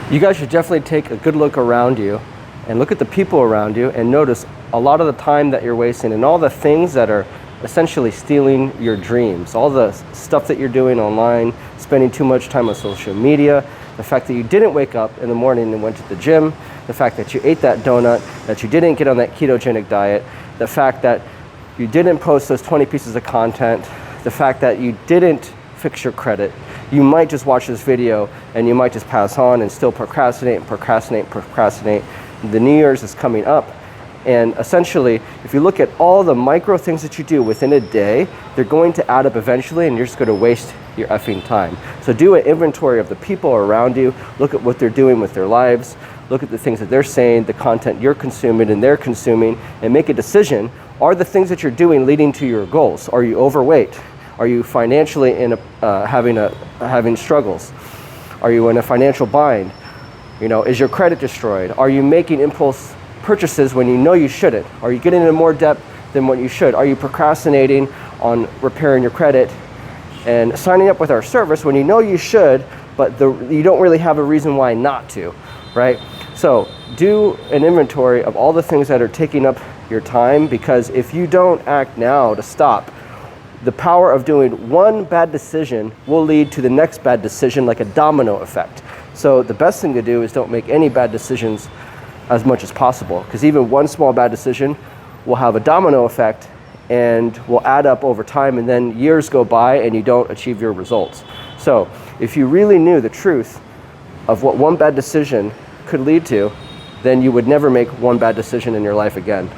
You guys should definitely take a good look around you and look at the people around you and notice a lot of the time that you're wasting and all the things that are essentially stealing your dreams, all the stuff that you're doing online, spending too much time on social media, the fact that you didn't wake up in the morning and went to the gym, the fact that you ate that donut, that you didn't get on that ketogenic diet, the fact that you didn't post those 20 pieces of content, the fact that you didn't fix your credit. You might just watch this video and you might just pass on and still procrastinate and procrastinate and procrastinate. The New Year's is coming up, and essentially, if you look at all the micro things that you do within a day, they're going to add up eventually and you're just going to waste your effing time. So do an inventory of the people around you, look at what they're doing with their lives, look at the things that they're saying, the content you're consuming and they're consuming, and make a decision. Are the things that you're doing leading to your goals? Are you overweight? Are you financially having struggles? Are you in a financial bind? Is your credit destroyed? Are you making impulse purchases when you know you shouldn't? Are you getting into more debt than what you should? Are you procrastinating on repairing your credit and signing up with our service when you know you should, but you don't really have a reason why not to, right? So do an inventory of all the things that are taking up your time, because if you don't act now to stop, the power of doing one bad decision will lead to the next bad decision, like a domino effect. So the best thing to do is don't make any bad decisions as much as possible, because even one small bad decision will have a domino effect and will add up over time, and then years go by and you don't achieve your results. So if you really knew the truth of what one bad decision could lead to, then you would never make one bad decision in your life again.